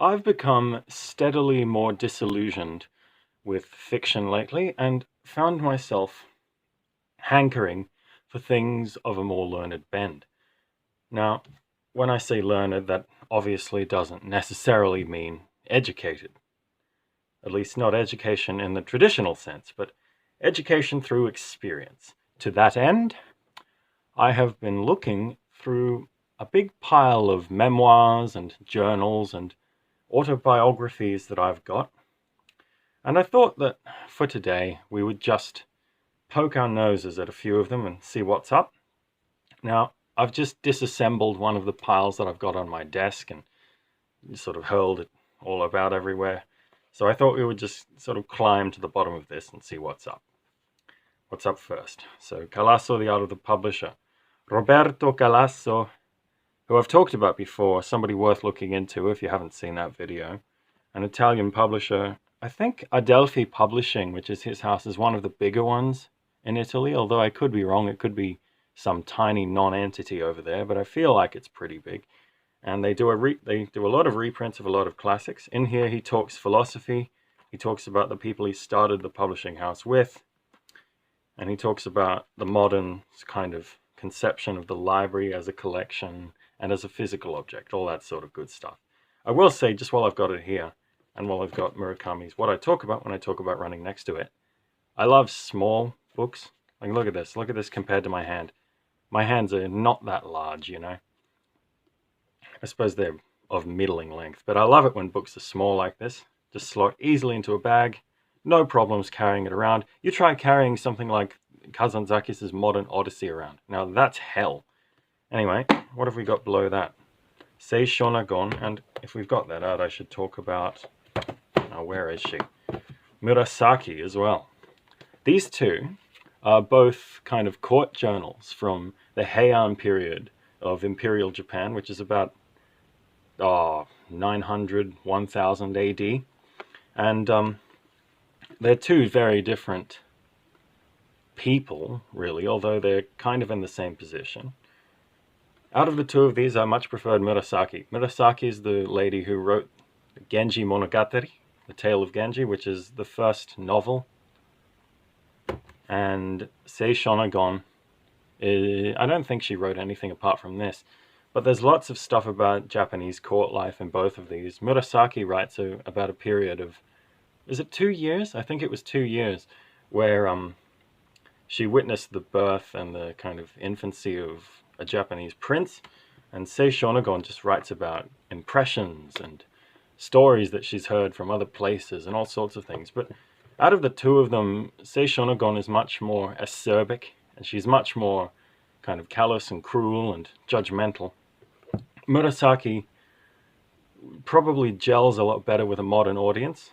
I've become steadily more disillusioned with fiction lately and found myself hankering for things of a more learned bend. Now, when I say learned, that obviously doesn't necessarily mean educated. At least not education in the traditional sense, but education through experience. To that end, I have been looking through a big pile of memoirs and journals and autobiographies that I've got, and I thought that for today we would just poke our noses at a few of them and see what's up. Now, I've just disassembled one of the piles that I've got on my desk and sort of hurled it all about everywhere. So I thought we would just sort of climb to the bottom of this and see what's up. What's up first? So Calasso, the art of the publisher. Roberto Calasso, who I've talked about before, somebody worth looking into if you haven't seen that video. An Italian publisher. I think Adelphi Publishing, which is his house, is one of the bigger ones in Italy, although I could be wrong. It could be some tiny non-entity over there, but I feel like it's pretty big. And they do a lot of reprints of a lot of classics. In here he talks philosophy, he talks about the people he started the publishing house with, and he talks about the modern kind of conception of the library as a collection and as a physical object, all that sort of good stuff. I will say, just while I've got it here, and while I've got Murakami's, what I talk about when I talk about running next to it, I love small books. Like, look at this compared to my hand. My hands are not that large, you know. I suppose they're of middling length, but I love it when books are small like this. Just slot easily into a bag, no problems carrying it around. You try carrying something like Kazantzakis' Modern Odyssey around. Now that's hell. Anyway, what have we got below that? Sei Shonagon, and if we've got that out, I should talk about, where is she? Murasaki as well. These two are both kind of court journals from the Heian period of Imperial Japan, which is about 900, 1000 AD. And they're two very different people, really, although they're kind of in the same position. Out of the two of these, I much preferred Murasaki. Murasaki is the lady who wrote Genji Monogatari, The Tale of Genji, which is the first novel. And Sei Shonagon, I don't think she wrote anything apart from this, but there's lots of stuff about Japanese court life in both of these. Murasaki writes about a period of, is it 2 years? I think it was 2 years, where she witnessed the birth and the kind of infancy of a Japanese prince, and Sei Shonagon just writes about impressions and stories that she's heard from other places and all sorts of things. But out of the two of them, Sei Shonagon is much more acerbic, and she's much more kind of callous and cruel and judgmental. Murasaki probably gels a lot better with a modern audience,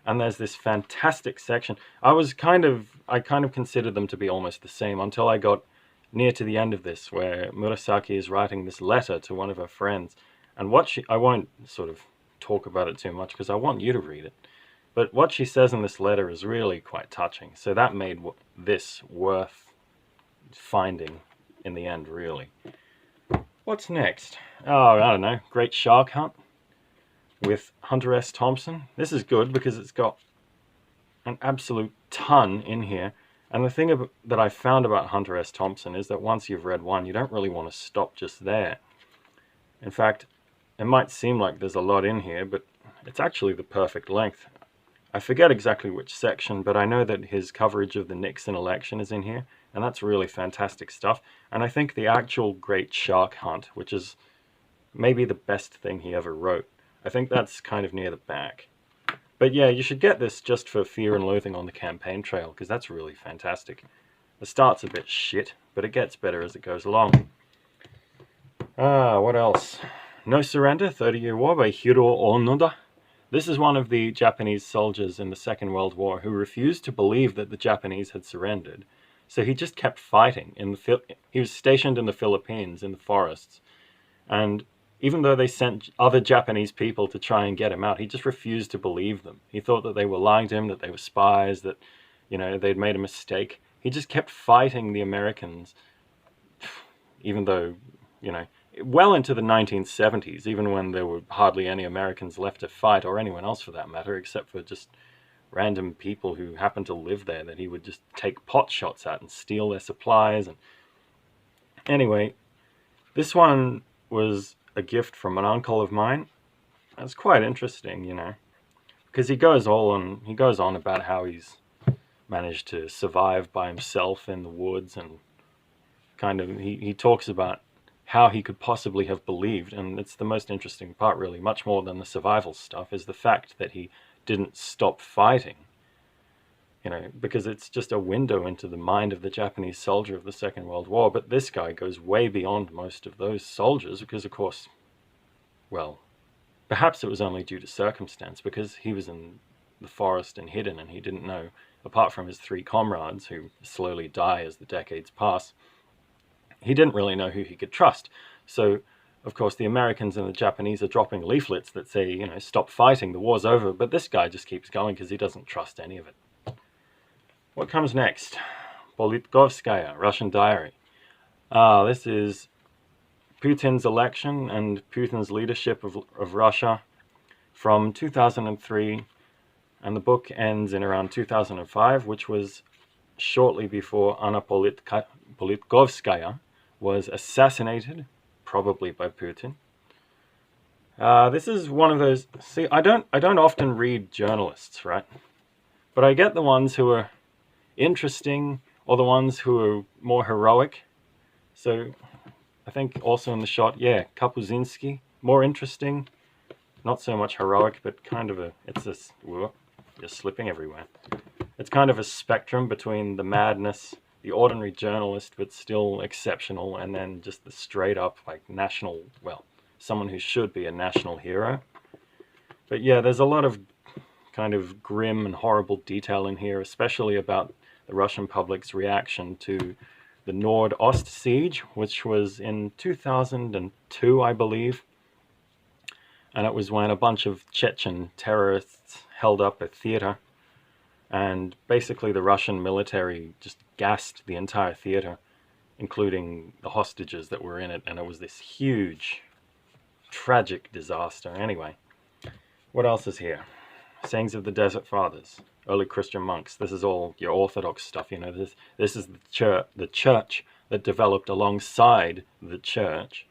and there's this fantastic section. I kind of considered them to be almost the same until I got near to the end of this, where Murasaki is writing this letter to one of her friends, and I won't sort of talk about it too much because I want you to read it, but what she says in this letter is really quite touching, so that made this worth finding in the end, really. What's next? I don't know, Great Shark Hunt with Hunter S. Thompson. This is good because it's got an absolute ton in here. And the thing that I found about Hunter S. Thompson is that once you've read one, you don't really want to stop just there. In fact, it might seem like there's a lot in here, but it's actually the perfect length. I forget exactly which section, but I know that his coverage of the Nixon election is in here, and that's really fantastic stuff. And I think the actual Great Shark Hunt, which is maybe the best thing he ever wrote, I think that's kind of near the back. But yeah, you should get this just for Fear and Loathing on the Campaign Trail, because that's really fantastic. The start's a bit shit, but it gets better as it goes along. What else? No Surrender, 30-Year War by Hiro Onoda. This is one of the Japanese soldiers in the Second World War who refused to believe that the Japanese had surrendered. So he just kept fighting. He was stationed in the Philippines, in the forests, and even though they sent other Japanese people to try and get him out, he just refused to believe them. He thought that they were lying to him, that they were spies, that, they'd made a mistake. He just kept fighting the Americans, even though, well into the 1970s, even when there were hardly any Americans left to fight, or anyone else for that matter, except for just random people who happened to live there that he would just take pot shots at and steal their supplies. And anyway, this one was a gift from an uncle of mine. It's quite interesting, you know, because he goes on about how he's managed to survive by himself in the woods, and kind of he talks about how he could possibly have believed, and it's the most interesting part, really, much more than the survival stuff, is the fact that he didn't stop fighting. You know, because it's just a window into the mind of the Japanese soldier of the Second World War. But this guy goes way beyond most of those soldiers because, of course, well, perhaps it was only due to circumstance, because he was in the forest and hidden, and he didn't know, apart from his 3 comrades who slowly die as the decades pass, he didn't really know who he could trust. So, of course, the Americans and the Japanese are dropping leaflets that say, you know, stop fighting, the war's over, but this guy just keeps going because he doesn't trust any of it. What comes next? Politkovskaya, Russian Diary. This is Putin's election and Putin's leadership of Russia from 2003, and the book ends in around 2005, which was shortly before Anna Politkovskaya was assassinated, probably by Putin. This is one of those. See, I don't often read journalists, right? But I get the ones who are interesting, or the ones who are more heroic. So I think also in the shot, yeah, Kapuscinski, more interesting, not so much heroic, but kind of it's this, whoa, you're slipping everywhere. It's kind of a spectrum between the madness, the ordinary journalist, but still exceptional, and then just the straight up, like, national, well, someone who should be a national hero. But yeah, there's a lot of kind of grim and horrible detail in here, especially about the Russian public's reaction to the Nord-Ost siege, which was in 2002, I believe. And it was when a bunch of Chechen terrorists held up a theater, and basically the Russian military just gassed the entire theater, including the hostages that were in it, and it was this huge, tragic disaster. Anyway, what else is here? Sayings of the Desert Fathers, early Christian monks. This is all your Orthodox stuff, you know. This is the church that developed alongside the church,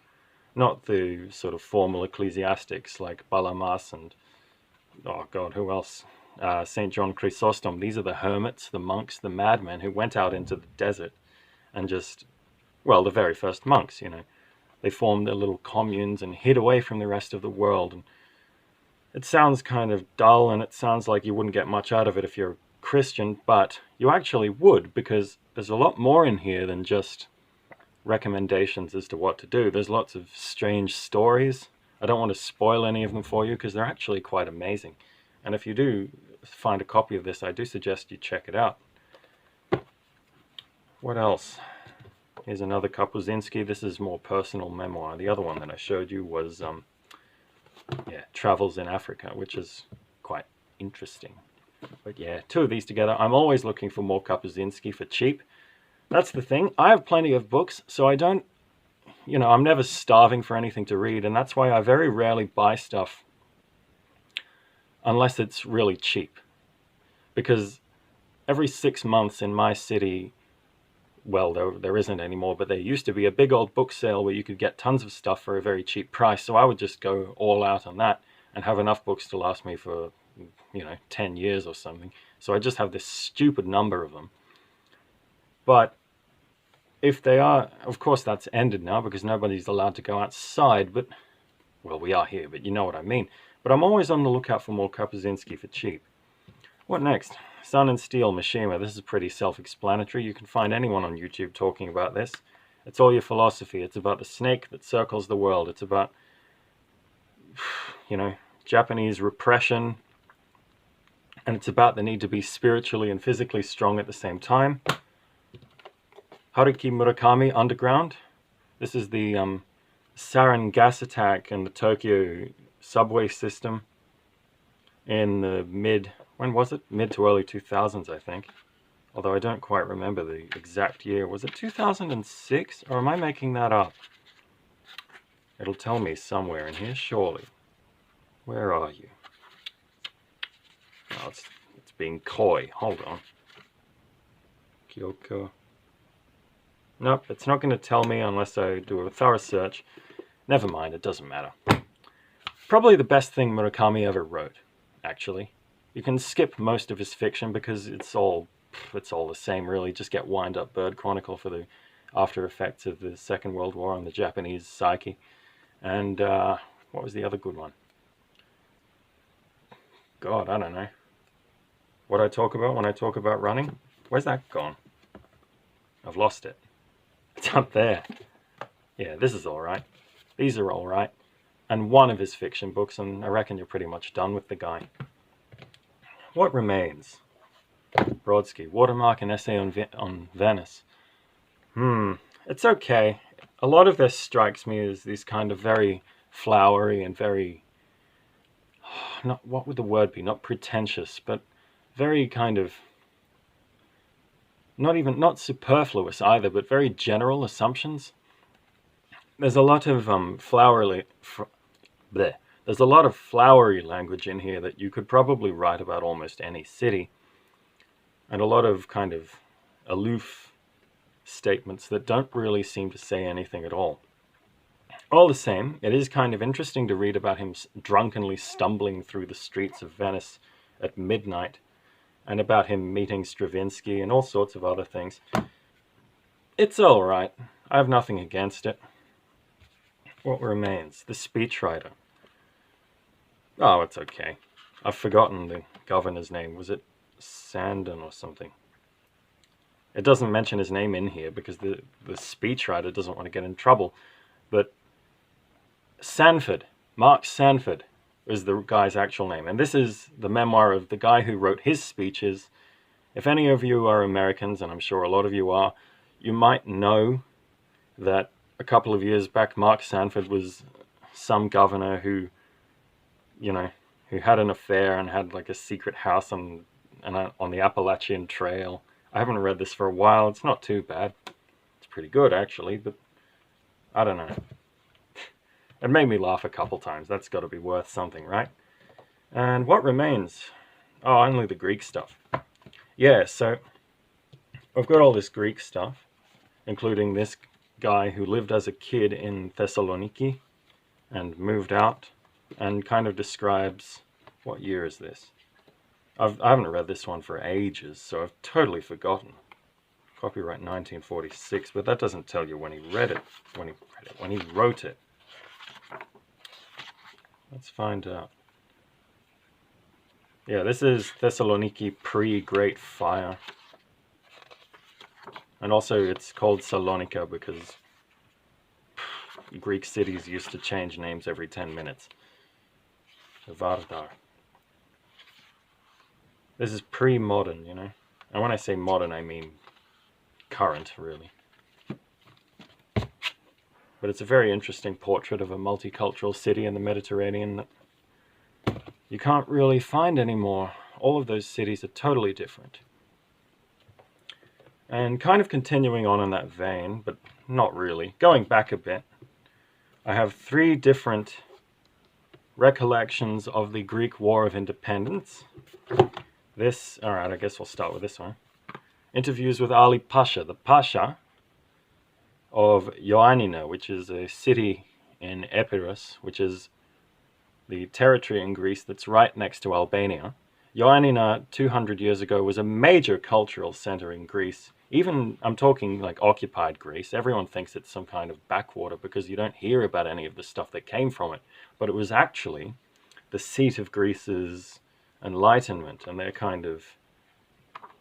not the sort of formal ecclesiastics like Balamas and, oh God, who else? St. John Chrysostom. These are the hermits, the monks, the madmen who went out into the desert and just, well, the very first monks, you know. They formed their little communes and hid away from the rest of the world. And it sounds kind of dull, and it sounds like you wouldn't get much out of it if you're a Christian, but you actually would, because there's a lot more in here than just recommendations as to what to do. There's lots of strange stories. I don't want to spoil any of them for you because they're actually quite amazing. And if you do find a copy of this, I do suggest you check it out. What else? Here's another Kapuscinski. This is more personal memoir. The other one that I showed you was Travels in Africa, which is quite interesting. But yeah, 2 of these together. I'm always looking for more Kapuscinski for cheap. That's the thing. I have plenty of books, so I don't, you know, I'm never starving for anything to read, and that's why I very rarely buy stuff unless it's really cheap. Because every 6 months in my city, well, there isn't anymore, but there used to be a big old book sale where you could get tons of stuff for a very cheap price. So I would just go all out on that and have enough books to last me for, you know, 10 years or something. So I just have this stupid number of them. But if they are, of course that's ended now because nobody's allowed to go outside, but, well, we are here, but you know what I mean. But I'm always on the lookout for more Kapuscinski for cheap. What next? Sun and Steel, Mishima. This is pretty self-explanatory. You can find anyone on YouTube talking about this. It's all your philosophy. It's about the snake that circles the world. It's about, you know, Japanese repression. And it's about the need to be spiritually and physically strong at the same time. Haruki Murakami, Underground. This is the sarin gas attack in the Tokyo subway system in the when was it? Mid to early 2000s, I think. Although I don't quite remember the exact year. Was it 2006? Or am I making that up? It'll tell me somewhere in here, surely. Where are you? Oh, it's being coy. Hold on. Kyoko. Nope, it's not going to tell me unless I do a thorough search. Never mind, it doesn't matter. Probably the best thing Murakami ever wrote, actually. You can skip most of his fiction because it's all the same, really. Just get wind-up bird chronicle for the after effects of the Second World War on the Japanese psyche. And what was the other good one? God, I don't know. What I talk about when I talk about running? Where's that gone? I've lost it. It's up there. Yeah, this is alright. These are alright. And one of his fiction books, and I reckon you're pretty much done with the guy. What remains? Brodsky, Watermark, an essay on Venice. It's okay. A lot of this strikes me as these kind of very flowery and very, not, what would the word be? Not pretentious, but very kind of, not superfluous either, but very general assumptions. There's a lot of there's a lot of flowery language in here that you could probably write about almost any city, and a lot of kind of aloof statements that don't really seem to say anything at all. All the same, it is kind of interesting to read about him drunkenly stumbling through the streets of Venice at midnight, and about him meeting Stravinsky and all sorts of other things. It's all right. I have nothing against it. What remains? The speechwriter. Oh, it's okay. I've forgotten the governor's name. Was it Sandon or something? It doesn't mention his name in here because the speechwriter doesn't want to get in trouble. But Sanford, Mark Sanford, is the guy's actual name. And this is the memoir of the guy who wrote his speeches. If any of you are Americans, and I'm sure a lot of you are, you might know that a couple of years back, Mark Sanford was some governor who had an affair and had like a secret house on the Appalachian Trail. I haven't read this for a while. It's not too bad. It's pretty good, actually, but I don't know. It made me laugh a couple times. That's got to be worth something, right? And what remains? Oh, only the Greek stuff. Yeah, so I've got all this Greek stuff, including this guy who lived as a kid in Thessaloniki and moved out, and kind of describes, what year is this? I haven't read this one for ages, so I've totally forgotten. Copyright 1946, but that doesn't tell you when he read it, when he wrote it. Let's find out. Yeah, this is Thessaloniki pre-Great Fire. And also it's called Salonika because Greek cities used to change names every 10 minutes. Vardar. This is pre-modern, you know. And when I say modern, I mean current, really. But it's a very interesting portrait of a multicultural city in the Mediterranean that you can't really find anymore. All of those cities are totally different. And kind of continuing on in that vein, but not really, going back a bit, I have 3 different recollections of the Greek War of Independence. Alright, I guess we'll start with this one. Interviews with Alipasha, the Pasha of Ioannina, which is a city in Epirus, which is the territory in Greece that's right next to Albania. Ioannina, 200 years ago, was a major cultural center in Greece. Even, I'm talking like occupied Greece. Everyone thinks it's some kind of backwater because you don't hear about any of the stuff that came from it. But it was actually the seat of Greece's enlightenment and their kind of,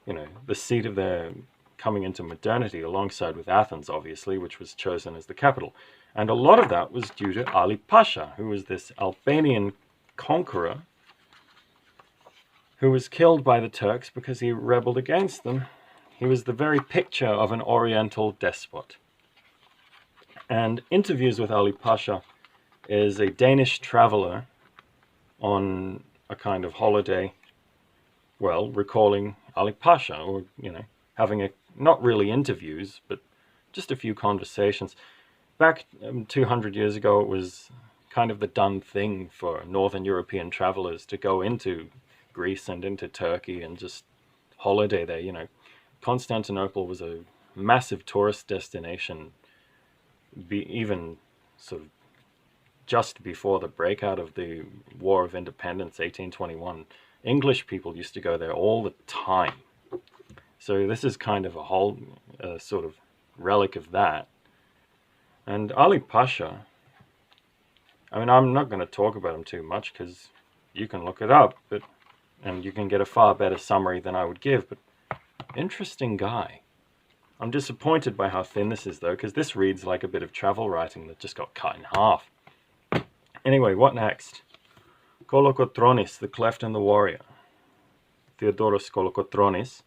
the seat of their coming into modernity, alongside with Athens, obviously, which was chosen as the capital. And a lot of that was due to Alipasha, who was this Albanian conqueror who was killed by the Turks because he rebelled against them. He was the very picture of an Oriental despot. And Interviews with Alipasha is a Danish traveler on a kind of holiday, recalling Alipasha, or, having not really interviews, but just a few conversations. back 200 years ago, it was kind of the done thing for Northern European travelers to go into Greece and into Turkey and just holiday there. You know, Constantinople was a massive tourist destination, even sort of just before the breakout of the War of Independence, 1821. English people used to go there all the time. So this is kind of a whole sort of relic of that. And Alipasha, I mean, I'm not going to talk about him too much because you can look it up, and you can get a far better summary than I would give. But interesting guy. I'm disappointed by how thin this is, though, because this reads like a bit of travel writing that just got cut in half. Anyway, what next? Colocotronis, the Cleft and the Warrior. Theodoros Colocotronis.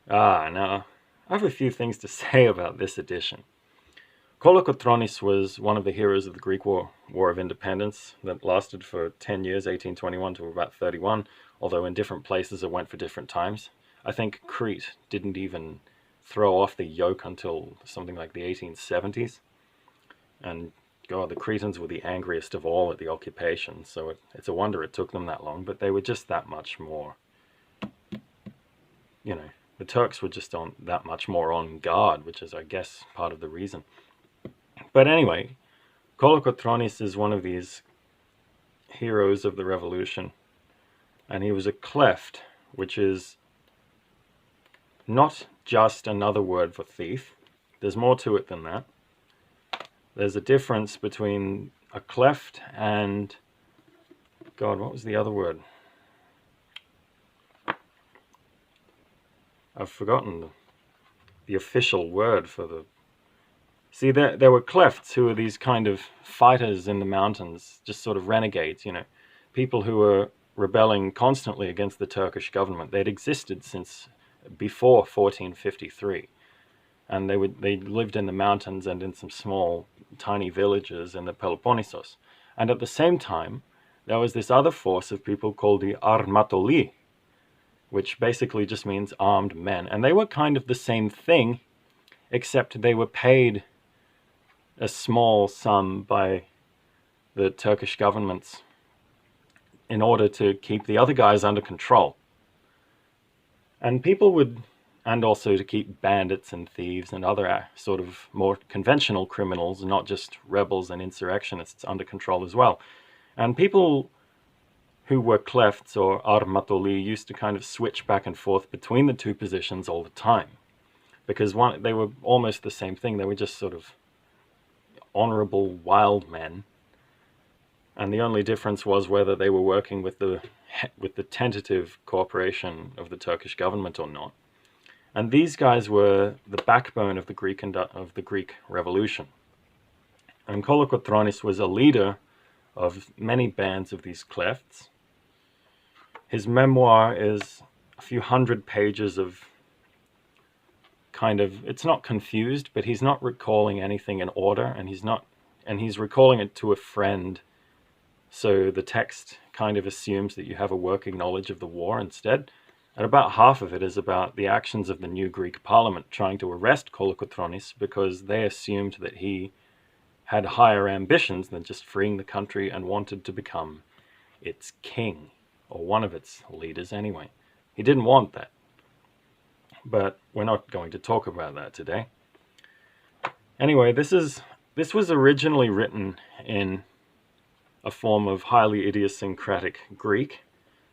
Now, I have a few things to say about this edition. Colocotronis was one of the heroes of the Greek War of Independence that lasted for 10 years, 1821 to about 31, although in different places it went for different times. I think Crete didn't even throw off the yoke until something like the 1870s. And God, the Cretans were the angriest of all at the occupation, so it's a wonder it took them that long, but they were just that much more, you know, the Turks were just that much more on guard, which is, I guess, part of the reason. But anyway, Colocotronis is one of these heroes of the revolution, and he was a cleft, which is not just another word for thief. There's more to it than that. There's a difference between a cleft and, God, what was the other word? I've forgotten the official word for the... See, there were clefts who were these kind of fighters in the mountains, just sort of renegades, you know, people who were rebelling constantly against the Turkish government. They'd existed since before 1453, and they lived in the mountains and in some small, tiny villages in the Peloponnesos. And at the same time, there was this other force of people called the Armatoli, which basically just means armed men. And they were kind of the same thing, except they were paid a small sum by the Turkish governments in order to keep the other guys under control. And people would, and also to keep bandits and thieves and other sort of more conventional criminals, not just rebels and insurrectionists, under control as well. And people who were clefts or armatoli used to kind of switch back and forth between the two positions all the time, because they were almost the same thing. They were just sort of honorable wild men, and the only difference was whether they were working with the tentative cooperation of the Turkish government or not. And these guys were the backbone of the Greek Revolution. And Colocotronis was a leader of many bands of these clefts. His memoir is a few hundred pages of kind of, it's not confused, but he's not recalling anything in order, and he's recalling it to a friend. So the text kind of assumes that you have a working knowledge of the war instead. And about half of it is about the actions of the new Greek parliament trying to arrest Colocotronis because they assumed that he had higher ambitions than just freeing the country and wanted to become its king, or one of its leaders anyway. He didn't want that. But we're not going to talk about that today. Anyway, this was originally written in a form of highly idiosyncratic Greek,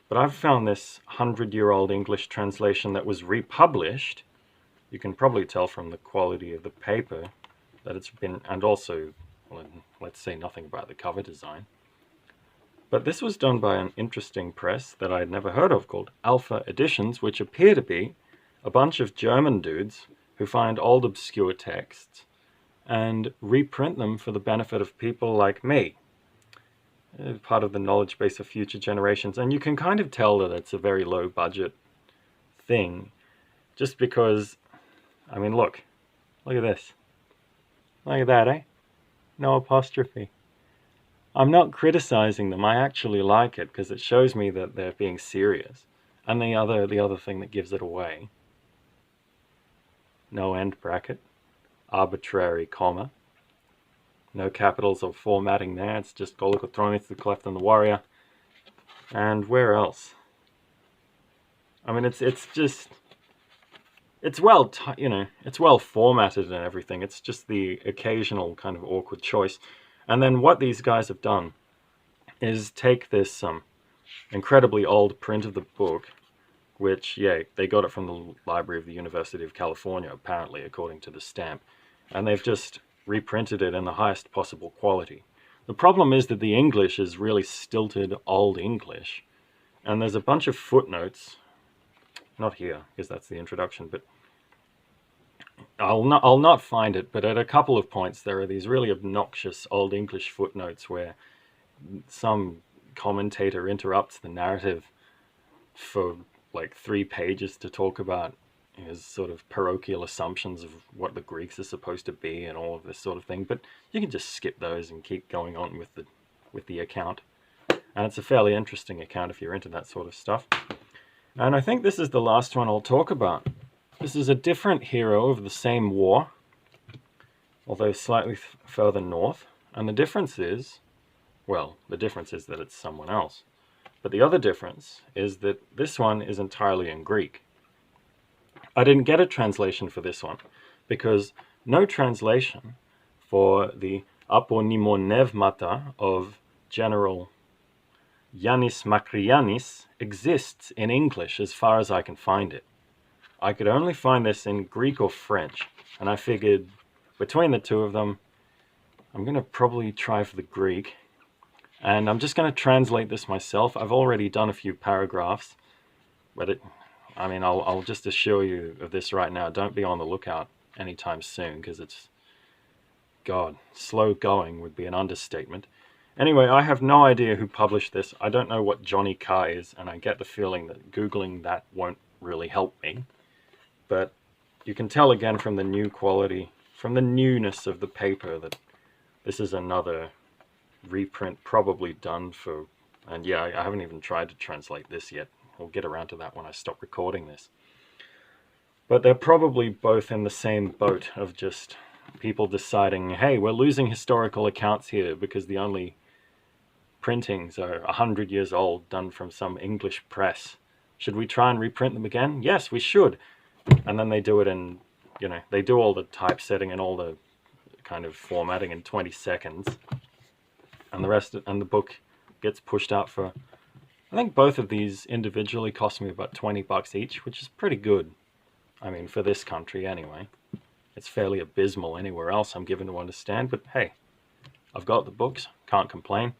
but I've found this 100-year-old English translation that was republished. You can probably tell from the quality of the paper that it's been, and also, well, let's say nothing about the cover design. But this was done by an interesting press that I had never heard of called Alpha Editions, which appear to be a bunch of German dudes who find old obscure texts and reprint them for the benefit of people like me, part of the knowledge base of future generations. And you can kind of tell that it's a very low budget thing, just because, I mean, look at this. Look at that, eh? No apostrophe. I'm not criticizing them. I actually like it because it shows me that they're being serious. And the other thing that gives it away, no end bracket, arbitrary comma. No capitals or formatting there. It's just Colocotronis, the Cleft, and the Warrior. And where else? I mean, it's just, it's well, it's well formatted and everything. It's just the occasional kind of awkward choice. And then what these guys have done is take this incredibly old print of the book, which, yeah, they got it from the library of the University of California, apparently, according to the stamp, and they've just reprinted it in the highest possible quality. The problem is that the English is really stilted Old English, and there's a bunch of footnotes, not here, because that's the introduction, but I'll not find it, but at a couple of points there are these really obnoxious Old English footnotes where some commentator interrupts the narrative for like 3 pages to talk about his sort of parochial assumptions of what the Greeks are supposed to be and all of this sort of thing. But you can just skip those and keep going on with the account. And it's a fairly interesting account if you're into that sort of stuff. And I think this is the last one I'll talk about. This is a different hero of the same war, although slightly further north. And the difference is, well, the difference is that it's someone else. But the other difference is that this one is entirely in Greek. I didn't get a translation for this one because no translation for the Aponimonevmata of General Yanis Makrianis exists in English as far as I can find it. I could only find this in Greek or French, and I figured between the two of them, I'm going to probably try for the Greek. And I'm just going to translate this myself. I've already done a few paragraphs, but I'll just assure you of this right now. Don't be on the lookout anytime soon, because it's, God, slow going would be an understatement. Anyway, I have no idea who published this. I don't know what Johnny Carr is, and I get the feeling that Googling that won't really help me. But you can tell again from the new quality, from the newness of the paper, that this is another reprint probably done for, and yeah, I haven't even tried to translate this yet. I'll get around to that when I stop recording this. But they're probably both in the same boat of just people deciding, hey, we're losing historical accounts here because the only printings are 100 years old, done from some English press. Should we try and reprint them again? Yes, we should. And then they do it in, they do all the typesetting and all the kind of formatting in 20 seconds. And the book gets pushed out for, I think both of these individually cost me about $20 each, which is pretty good. I mean, for this country anyway. It's fairly abysmal anywhere else, I'm given to understand, but hey, I've got the books, can't complain.